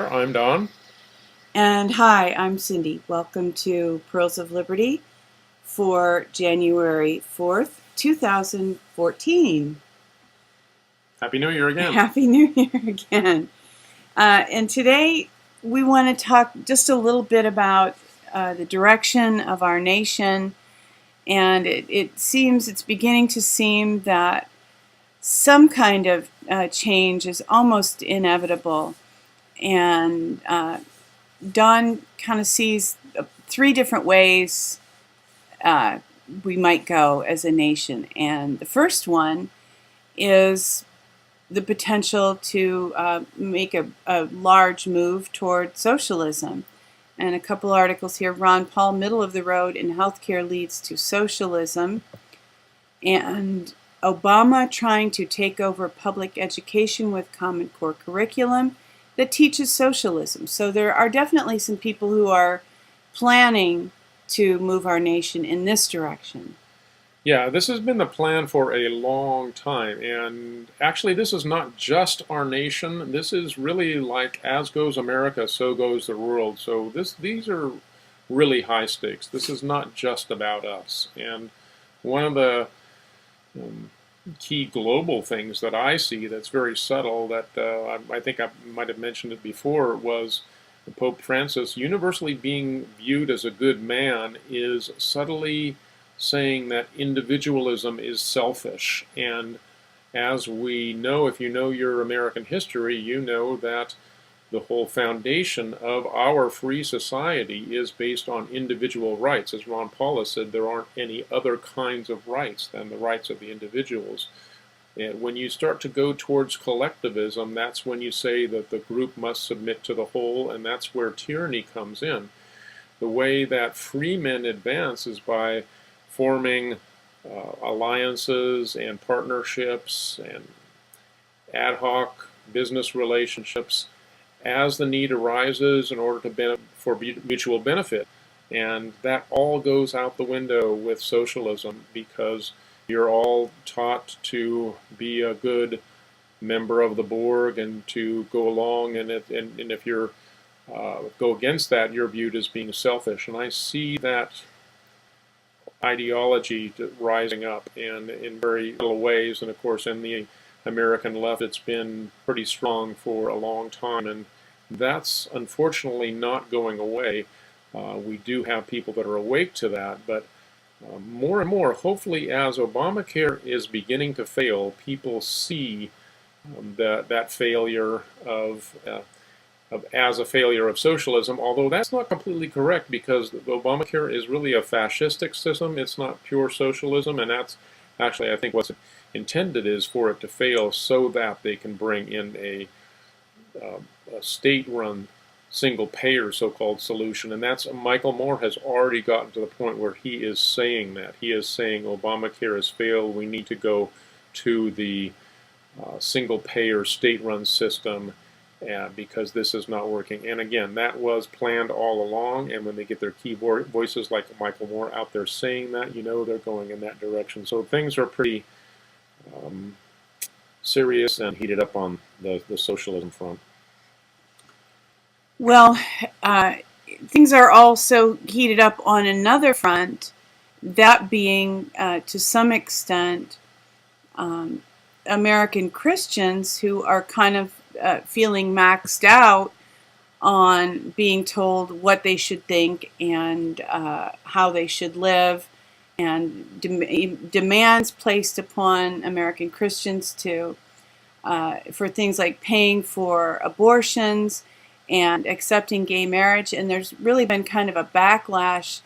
there, I'm Don. And hi, I'm Cindy. Welcome to Pearls of Liberty for January 4th, 2014. Happy New Year again. Happy New Year again. And today we want to talk just a little bit about the direction of our nation. And it's beginning to seem that some kind of change is almost inevitable. And Don kind of sees three different ways we might go as a nation. And the first one is the potential to make a large move toward socialism. And a couple articles here. Ron Paul, middle of the road in healthcare leads to socialism. And Obama trying to take over public education with Common Core curriculum that teaches socialism. So there are definitely some people who are planning to move our nation in this direction. Yeah, this has been the plan for a long time, and actually this is not just our nation. This is really like as goes America, so goes the world. So these are really high stakes. This is not just about us. And one of the key global things that I see that's very subtle, that I think I might have mentioned it before, was Pope Francis universally being viewed as a good man is subtly saying that individualism is selfish. And as we know, if you know your American history, you know that the whole foundation of our free society is based on individual rights. As Ron Paul has said, there aren't any other kinds of rights than the rights of the individuals. And when you start to go towards collectivism, that's when you say that the group must submit to the whole, and that's where tyranny comes in. The way that free men advance is by forming alliances and partnerships and ad hoc business relationships as the need arises in order to for mutual benefit. And that all goes out the window with socialism, because you're all taught to be a good member of the Borg and to go along, and if you're go against that, you're viewed as being selfish. And I see that ideology rising up, and in very little ways. And of course, in the American left, it's been pretty strong for a long time, and that's unfortunately not going away. We do have people that are awake to that, but more and more, hopefully, as Obamacare is beginning to fail, people see that failure as a failure of socialism, although that's not completely correct, because Obamacare is really a fascistic system. It's not pure socialism, and that's actually, I think, what's intended is for it to fail so that they can bring in a state-run single-payer so-called solution. And that's Michael Moore has already gotten to the point where he is saying that. He is saying Obamacare has failed. We need to go to the single-payer state-run system, because this is not working. And again, that was planned all along, and when they get their key voices like Michael Moore out there saying that, you know they're going in that direction. So things are pretty serious and heated up on the socialism front. Well, things are also heated up on another front, that being, to some extent, American Christians who are kind of feeling maxed out on being told what they should think and how they should live, and demands placed upon American Christians for things like paying for abortions and accepting gay marriage. And there's really been kind of a backlash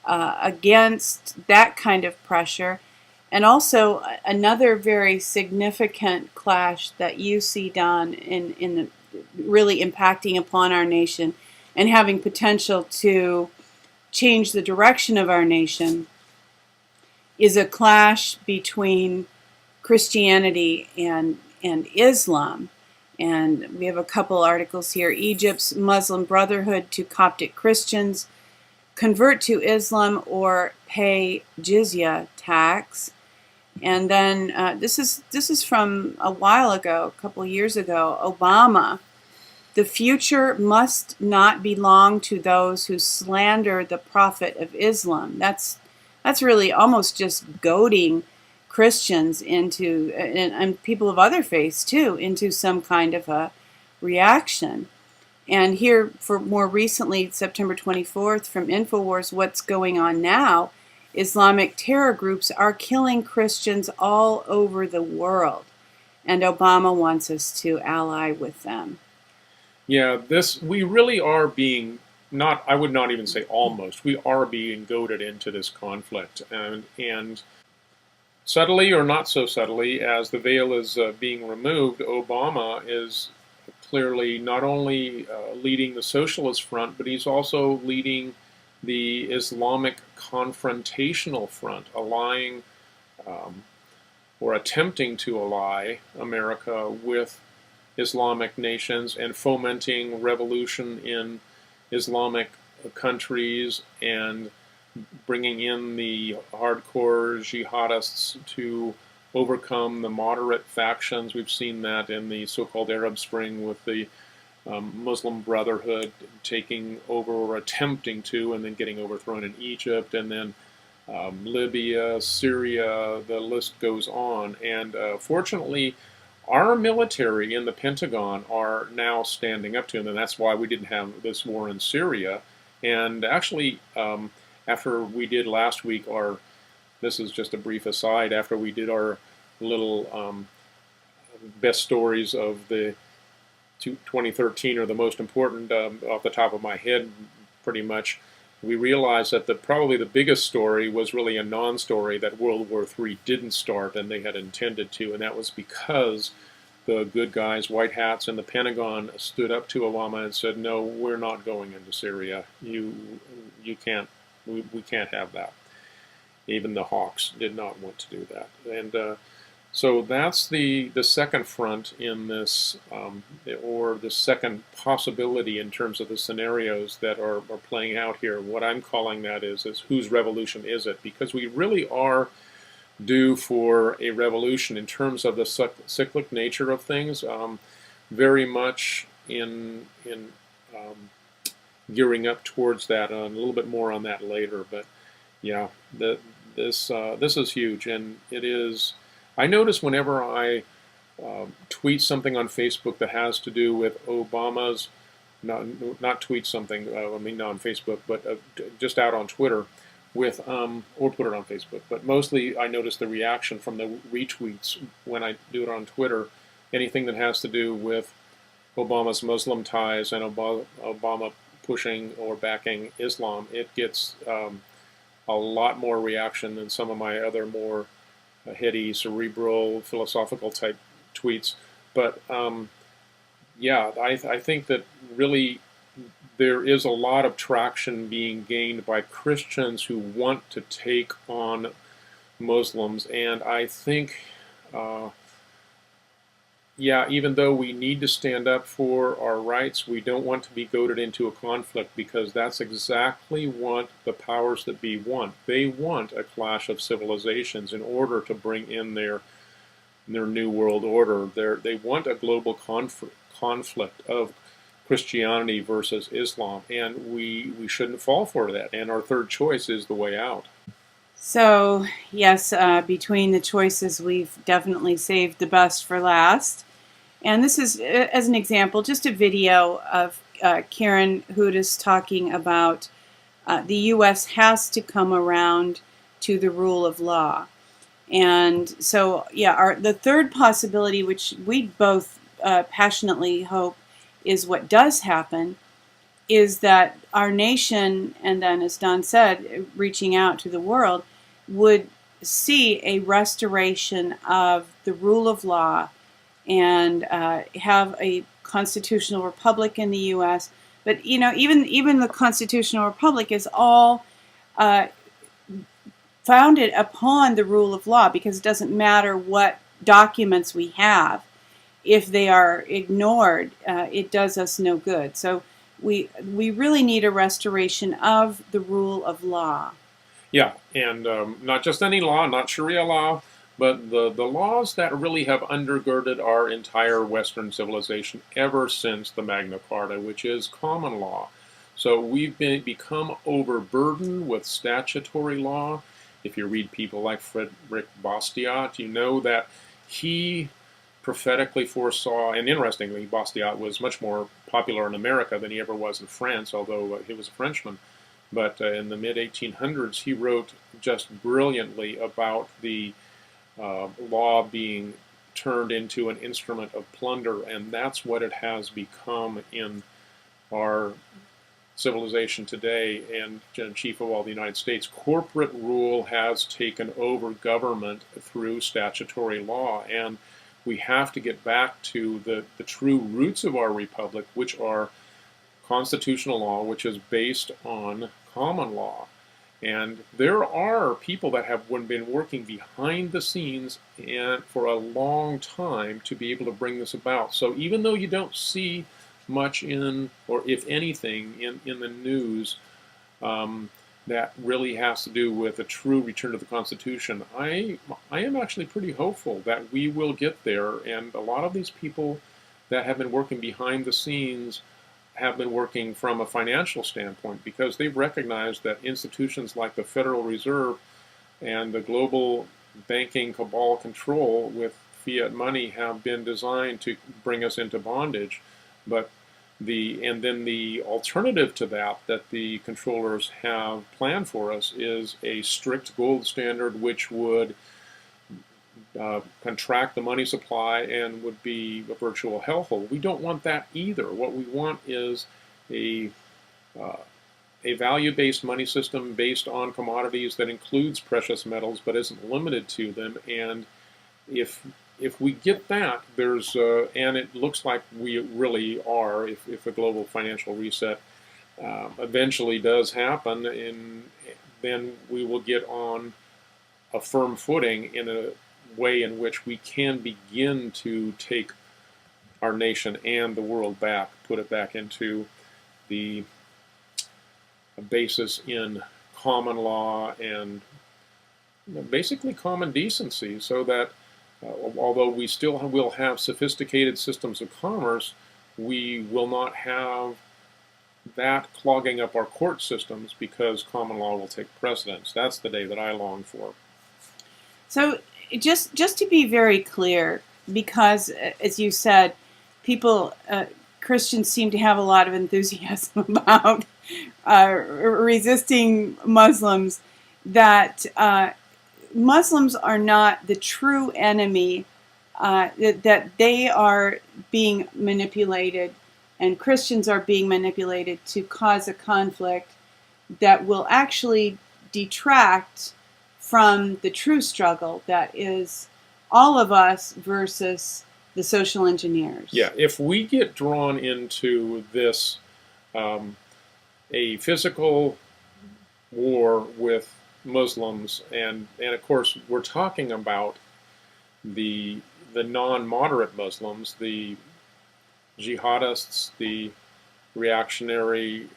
against that kind of pressure. And also another very significant clash that you see, Don, in really impacting upon our nation and having potential to change the direction of our nation, is a clash between Christianity and Islam. And we have a couple articles here. Egypt's Muslim Brotherhood to Coptic Christians: convert to Islam or pay Jizya tax. And then this is from a while ago, a couple of years ago. Obama The future must not belong to those who slander the Prophet of Islam. That's really almost just goading Christians into, and people of other faiths too, into some kind of a reaction. And here, for more recently, September 24th, from InfoWars, what's going on now, Islamic terror groups are killing Christians all over the world. And Obama wants us to ally with them. Yeah, we really are being, not, I would not even say almost, we are being goaded into this conflict. And subtly or not so subtly, as the veil is being removed, Obama is clearly not only leading the socialist front, but he's also leading the Islamic confrontational front, allying or attempting to ally America with Islamic nations and fomenting revolution in Islamic countries and bringing in the hardcore jihadists to overcome the moderate factions. We've seen that in the so-called Arab Spring with the Muslim Brotherhood taking over or attempting to, and then getting overthrown in Egypt, and then Libya, Syria, the list goes on. And fortunately, our military in the Pentagon are now standing up to them, and that's why we didn't have this war in Syria. And actually, after we did last week this is just a brief aside, after we did our little best stories of the 2013, or the most important off the top of my head, pretty much, we realized that probably the biggest story was really a non-story, that World War III didn't start and they had intended to, and that was because the good guys, white hats in the Pentagon, stood up to Obama and said, no, we're not going into Syria. You can't, we can't have that. Even the Hawks did not want to do that. And so that's the second front in this, or the second possibility in terms of the scenarios that are playing out here. What I'm calling that is whose revolution is it? Because we really are due for a revolution in terms of the cyclic nature of things, very much in gearing up towards that. A little bit more on that later, but yeah, this is huge, and it is. I notice whenever I tweet something on Facebook that has to do with Obama's, not tweet something, I mean not on Facebook, but just out on Twitter, with or put it on Facebook. But mostly I notice the reaction from the retweets when I do it on Twitter. Anything that has to do with Obama's Muslim ties and Obama pushing or backing Islam, it gets a lot more reaction than some of my other more heady, cerebral, philosophical type tweets. But yeah, I think that really there is a lot of traction being gained by Christians who want to take on Muslims. And I think, yeah, even though we need to stand up for our rights, we don't want to be goaded into a conflict, because that's exactly what the powers that be want. They want a clash of civilizations in order to bring in their new world order. They want a global conflict of Christianity versus Islam, and we shouldn't fall for that. And our third choice is the way out. So, yes, between the choices, we've definitely saved the best for last. And this is, as an example, just a video of Karen Hudes talking about the U.S. has to come around to the rule of law. And so, yeah, the third possibility, which we both passionately hope is what does happen, is that our nation, and then, as Don said, reaching out to the world, would see a restoration of the rule of law and have a constitutional republic in the U.S. But, you know, even the constitutional republic is all founded upon the rule of law, because it doesn't matter what documents we have. If they are ignored, it does us no good. So we really need a restoration of the rule of law. Yeah, and not just any law, not Sharia law, But the laws that really have undergirded our entire Western civilization ever since the Magna Carta, which is common law. So we've become overburdened with statutory law. If you read people like Frederick Bastiat, you know that he prophetically foresaw, and interestingly, Bastiat was much more popular in America than he ever was in France, although he was a Frenchman. But in the mid-1800s, he wrote just brilliantly about the law being turned into an instrument of plunder, and that's what it has become in our civilization today. And chief of all, the United States, corporate rule has taken over government through statutory law, and we have to get back to the true roots of our republic, which are constitutional law, which is based on common law. And there are people that have been working behind the scenes and for a long time to be able to bring this about. So even though you don't see much in, or if anything, in the news that really has to do with a true return to the Constitution, I am actually pretty hopeful that we will get there. And a lot of these people that have been working behind the scenes have been working from a financial standpoint, because they've recognized that institutions like the Federal Reserve and the global banking cabal control with fiat money have been designed to bring us into bondage. But and then the alternative to that the controllers have planned for us is a strict gold standard, which would contract the money supply and would be a virtual hellhole. We don't want that either. What we want is a value-based money system based on commodities that includes precious metals but isn't limited to them. And if we get that, there's and it looks like we really are, if a global financial reset eventually does happen, then we will get on a firm footing in a way in which we can begin to take our nation and the world back, put it back into the basis in common law and basically common decency, so that although we still will have sophisticated systems of commerce, we will not have that clogging up our court systems, because common law will take precedence. That's the day that I long for. So just to be very clear, because as you said, people, Christians seem to have a lot of enthusiasm about resisting Muslims, that Muslims are not the true enemy, that they are being manipulated, and Christians are being manipulated to cause a conflict that will actually detract from the true struggle that is all of us versus the social engineers. Yeah, if we get drawn into this, a physical war with Muslims, and of course we're talking about the non-moderate Muslims, the jihadists, the reactionary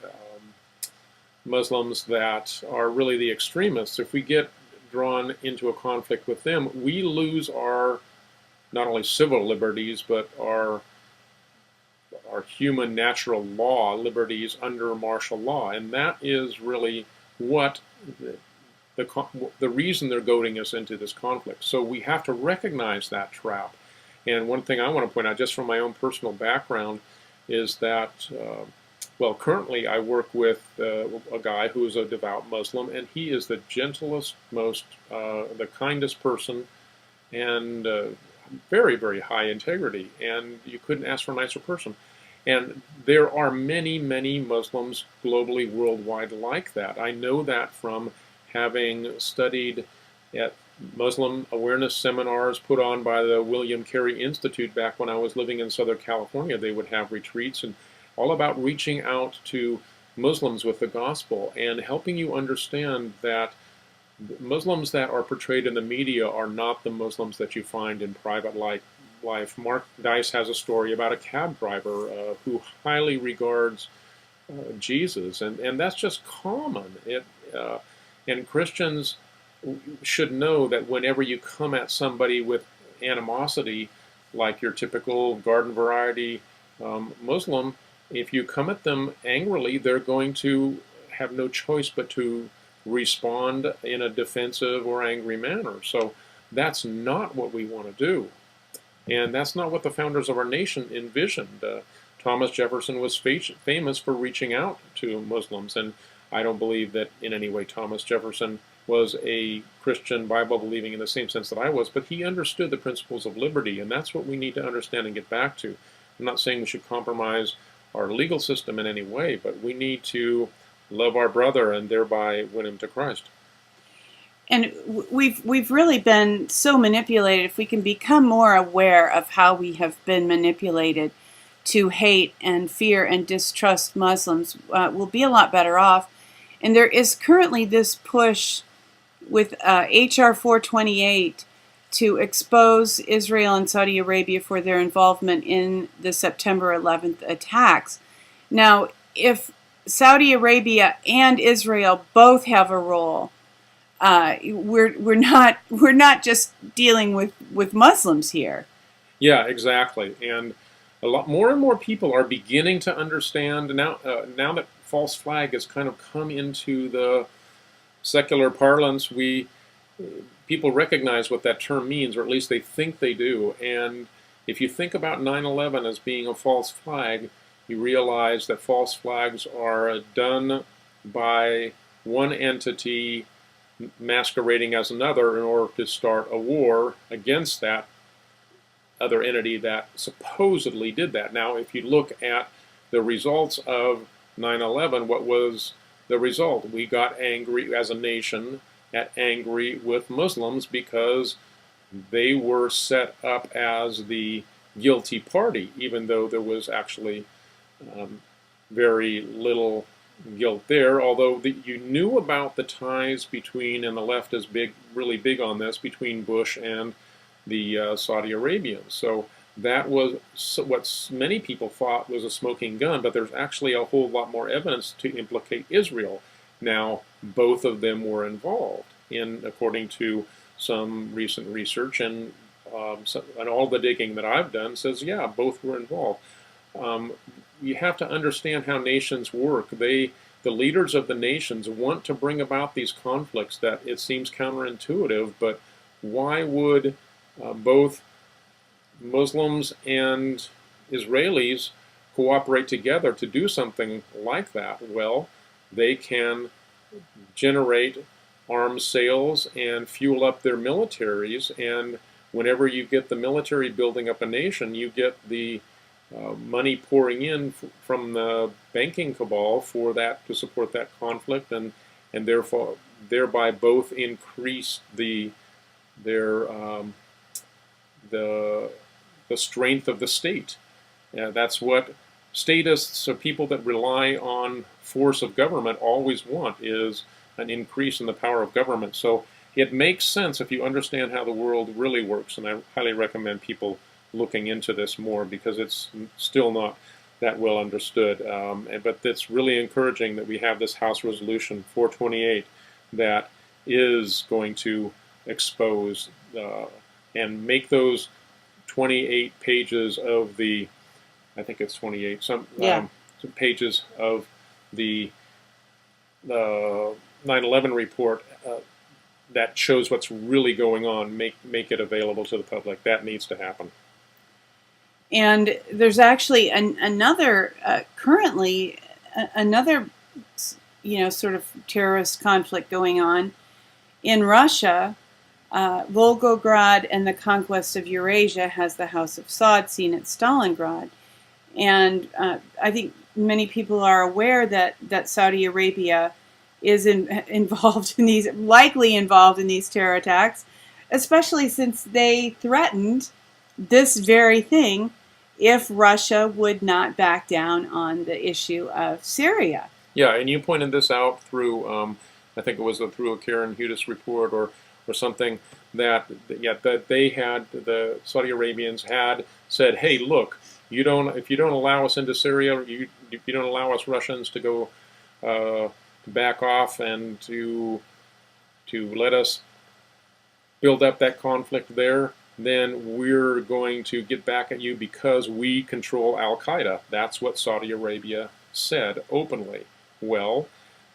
Muslims that are really the extremists. If we get drawn into a conflict with them, we lose our not only civil liberties, but our human natural law liberties under martial law. And that is really what the reason they're goading us into this conflict. So we have to recognize that trap. And one thing I want to point out, just from my own personal background, is that well, currently I work with a guy who is a devout Muslim, and he is the gentlest, most, the kindest person, and very, very high integrity. And you couldn't ask for a nicer person. And there are many, many Muslims globally, worldwide like that. I know that from having studied at Muslim awareness seminars put on by the William Carey Institute back when I was living in Southern California. They would have retreats and all about reaching out to Muslims with the gospel and helping you understand that Muslims that are portrayed in the media are not the Muslims that you find in private life. Mark Dice has a story about a cab driver who highly regards Jesus, and that's just common. And Christians should know that whenever you come at somebody with animosity, like your typical garden variety Muslim, if you come at them angrily, they're going to have no choice but to respond in a defensive or angry manner. So that's not what we want to do. And that's not what the founders of our nation envisioned. Thomas Jefferson was famous for reaching out to Muslims, and I don't believe that in any way Thomas Jefferson was a Christian, Bible believing in the same sense that I was, but he understood the principles of liberty, and that's what we need to understand and get back to. I'm not saying we should compromise our legal system in any way, but we need to love our brother and thereby win him to Christ. And we've really been so manipulated. If we can become more aware of how we have been manipulated to hate and fear and distrust Muslims, we'll be a lot better off. And there is currently this push with HR 428 to expose Israel and Saudi Arabia for their involvement in the September 11th attacks. Now, if Saudi Arabia and Israel both have a role, we're not just dealing with Muslims here. Yeah, exactly. And a lot more and more people are beginning to understand now. Now that false flag has kind of come into the secular parlance, people recognize what that term means, or at least they think they do. And if you think about 9/11 as being a false flag, you realize that false flags are done by one entity masquerading as another in order to start a war against that other entity that supposedly did that. Now, if you look at the results of 9/11, what was the result? We got angry as a nation, angry with Muslims because they were set up as the guilty party, even though there was actually very little guilt there, although you knew about the ties between, and the left is really big on this, between Bush and the Saudi Arabians. So that was what many people thought was a smoking gun, but there's actually a whole lot more evidence to implicate Israel. Now, both of them were involved, according to some recent research, and all the digging that I've done says, yeah, both were involved. You have to understand how nations work. The leaders of the nations want to bring about these conflicts that it seems counterintuitive, but why would both Muslims and Israelis cooperate together to do something like that? Well, they can generate arms sales and fuel up their militaries, and whenever you get the military building up a nation, you get the money pouring in from the banking cabal for that, to support that conflict, and therefore thereby both increase the strength of the state. That's what statists, or people that rely on force of government, always want, is an increase in the power of government. So it makes sense if you understand how the world really works, and I highly recommend people looking into this more, because it's still not that well understood. But it's really encouraging that we have this House Resolution 428 that is going to expose and make those 28 pages of the, I think it's 28, some pages of the 9/11 report that shows what's really going on, make it available to the public. That needs to happen. And there's actually another currently another sort of terrorist conflict going on in Russia. Volgograd and the Conquest of Eurasia has the House of Saud seen at Stalingrad, and I think many people are aware that Saudi Arabia is likely involved in these terror attacks, especially since they threatened this very thing if Russia would not back down on the issue of Syria. Yeah, and you pointed this out through, I think it was through a Karen Hudes report or something, that they had, the Saudi Arabians had said, hey, look, if you don't allow us into Syria, if you don't allow us Russians to go to back off and to let us build up that conflict there, then we're going to get back at you because we control Al-Qaeda. That's what Saudi Arabia said openly. Well,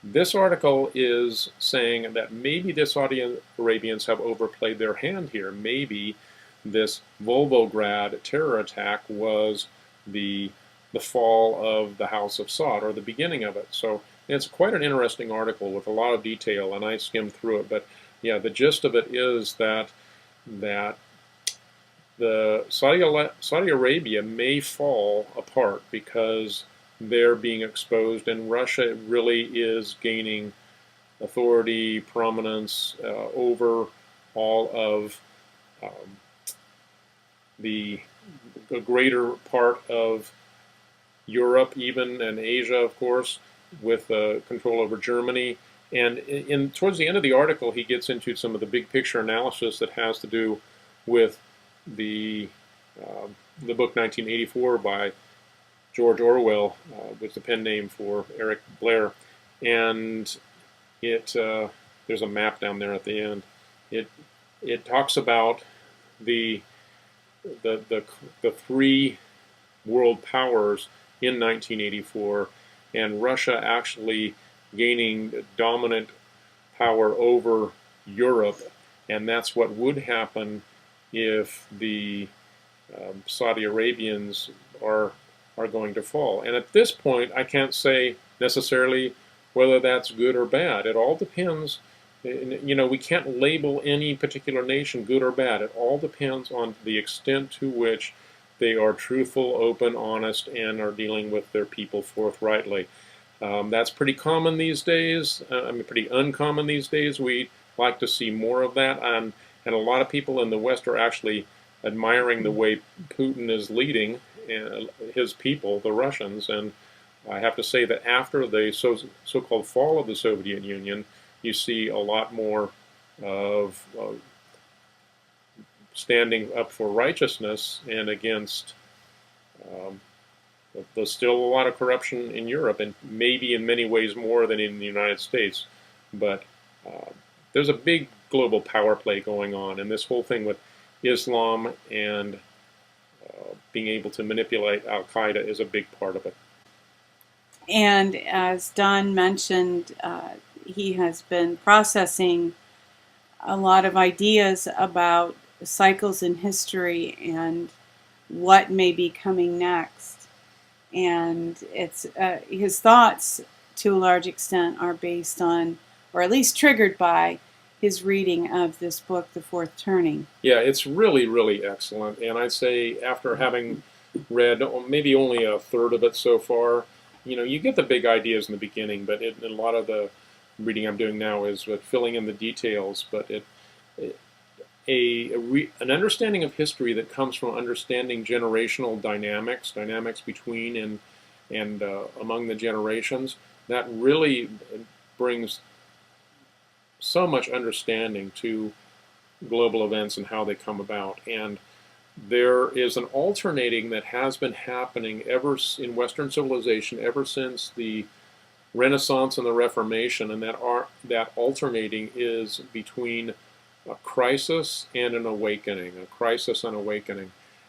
this article is saying that maybe the Saudi Arabians have overplayed their hand here. Maybe this Volgograd terror attack was the fall of the House of Saud, or the beginning of it. So it's quite an interesting article with a lot of detail, and I skimmed through it. But yeah, the gist of it is that the Saudi Arabia may fall apart because they're being exposed, and Russia really is gaining authority, prominence over all of the greater part of Europe, even, and Asia, of course, with control over Germany. And towards the end of the article, he gets into some of the big picture analysis that has to do with the book 1984 by George Orwell, with the pen name for Eric Blair, and there's a map down there at the end. It talks about the three world powers in 1984, and Russia actually gaining dominant power over Europe, and that's what would happen if the Saudi Arabians are going to fall. And at this point, I can't say necessarily whether that's good or bad. It all depends. You know, we can't label any particular nation good or bad. It all depends on the extent to which they are truthful, open, honest, and are dealing with their people forthrightly. That's pretty common these days. Pretty uncommon these days. We like to see more of that, and a lot of people in the West are actually admiring the way Putin is leading his people, the Russians. And I have to say that after the so-called fall of the Soviet Union, you see a lot more of standing up for righteousness and against. There's still a lot of corruption in Europe, and maybe in many ways more than in the United States. But there's a big global power play going on, and this whole thing with Islam and being able to manipulate Al-Qaeda is a big part of it. And as Don mentioned, he has been processing a lot of ideas about cycles in history and what may be coming next. And it's his thoughts, to a large extent, are based on, or at least triggered by, his reading of this book, The Fourth Turning. Yeah, it's really, really excellent. And I'd say after having read maybe only a third of it so far, you get the big ideas in the beginning, but a lot of the reading I'm doing now is filling in the details. But an understanding of history that comes from understanding generational dynamics between and among the generations, that really brings so much understanding to global events and how they come about. And there is an alternating that has been happening in Western civilization ever since the Renaissance and the Reformation, and that alternating is between a crisis and an awakening,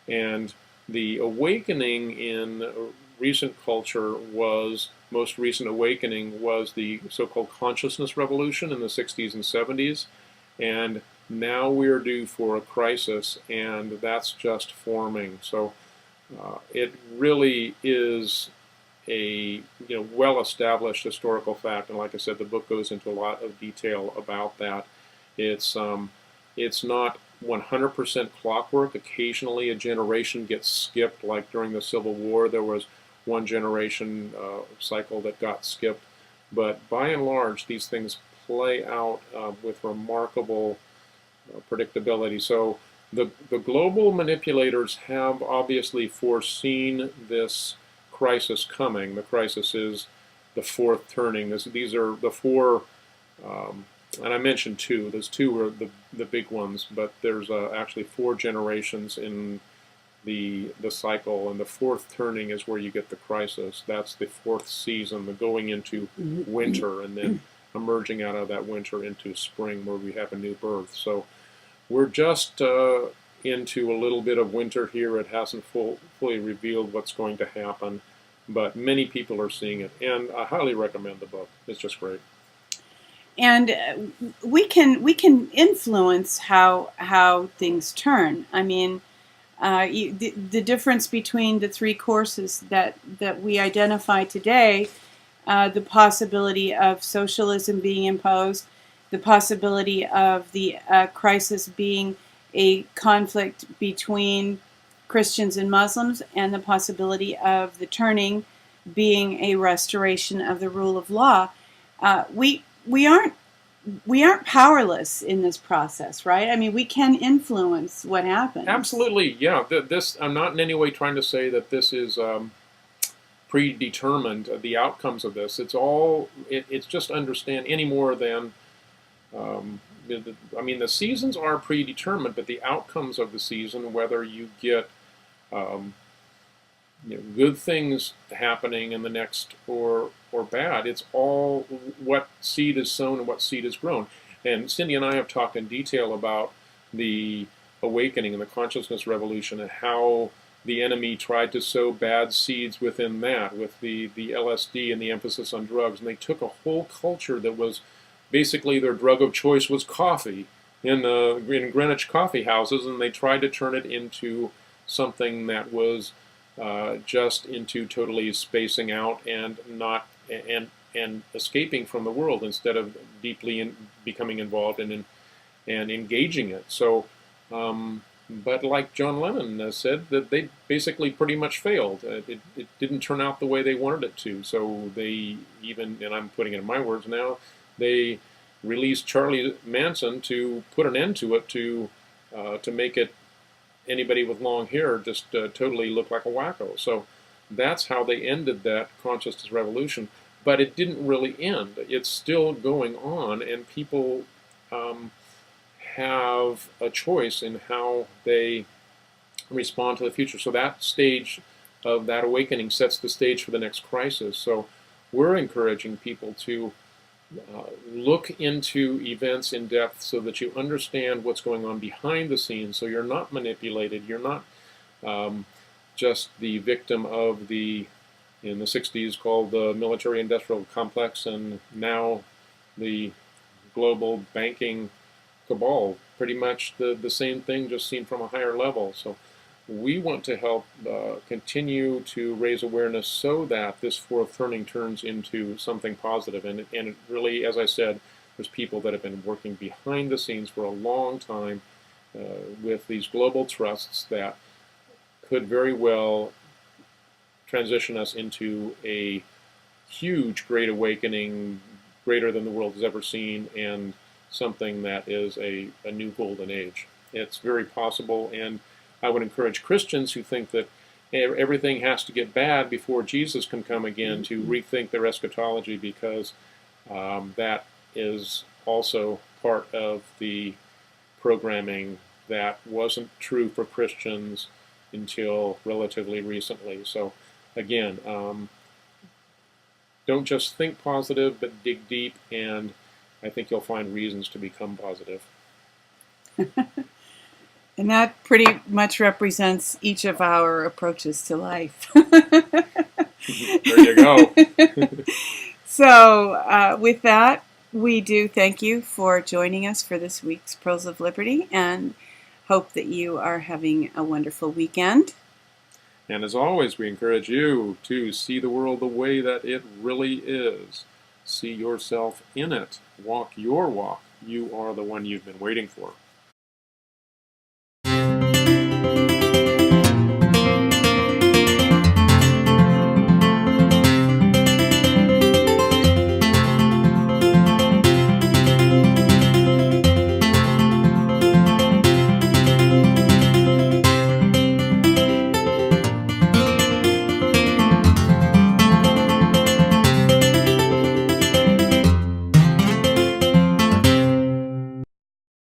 And the awakening in recent culture most recent awakening was the so-called consciousness revolution in the 60s and 70s. And now we're due for a crisis, and that's just forming. So it really is a well-established historical fact. And like I said, the book goes into a lot of detail about that. It's not 100% clockwork. Occasionally a generation gets skipped, like during the Civil War there was one generation cycle that got skipped. But by and large, these things play out with remarkable predictability. So the global manipulators have obviously foreseen this crisis coming. The crisis is the fourth turning. These are the four, and I mentioned two. There's two are the big ones, but there's actually four generations in the cycle, and the fourth turning is where you get the crisis. That's the fourth season, the going into winter, and then emerging out of that winter into spring, where we have a new birth. So we're just into a little bit of winter here. It hasn't fully revealed what's going to happen, but many people are seeing it, and I highly recommend the book. It's just great. And we can influence how things turn. I mean, the difference between the three courses that we identify today, the possibility of socialism being imposed, the possibility of the crisis being a conflict between Christians and Muslims, and the possibility of the turning being a restoration of the rule of law. We aren't powerless in this process, right? I mean, we can influence what happens. Absolutely, yeah. This I'm not in any way trying to say that this is predetermined. The outcomes of this. It's just understand any more than. I mean, the seasons are predetermined, but the outcomes of the season, whether you get good things happening in the next or bad, it's all what seed is sown and what seed is grown. And Cindy and I have talked in detail about the awakening and the consciousness revolution and how the enemy tried to sow bad seeds within that with the LSD and the emphasis on drugs. And they took a whole culture that was basically their drug of choice was coffee in Greenwich coffee houses, and they tried to turn it into something that was just into totally spacing out and not and escaping from the world instead of deeply becoming involved and engaging it. So, but like John Lennon said, that they basically pretty much failed. It didn't turn out the way they wanted it to. So they even, and I'm putting it in my words now, they released Charlie Manson to put an end to it, to make it anybody with long hair just totally look like a wacko. So that's how they ended that consciousness revolution. But it didn't really end. It's still going on, and people have a choice in how they respond to the future. So that stage of that awakening sets the stage for the next crisis. So we're encouraging people to look into events in depth so that you understand what's going on behind the scenes, so you're not manipulated, you're not just the victim of in the 60s called the military-industrial complex, and now the global banking cabal. Pretty much the same thing, just seen from a higher level. So we want to help continue to raise awareness so that this fourth turning turns into something positive. And it really, as I said, there's people that have been working behind the scenes for a long time with these global trusts that could very well transition us into a huge great awakening, greater than the world has ever seen, and something that is a new golden age. It's very possible, and I would encourage Christians who think that everything has to get bad before Jesus can come again to rethink their eschatology, because that is also part of the programming that wasn't true for Christians until relatively recently. So again, don't just think positive, but dig deep, and I think you'll find reasons to become positive. And that pretty much represents each of our approaches to life. There you go. So with that, we do thank you for joining us for this week's Pearls of Liberty, and hope that you are having a wonderful weekend. And as always, we encourage you to see the world the way that it really is. See yourself in it. Walk your walk. You are the one you've been waiting for.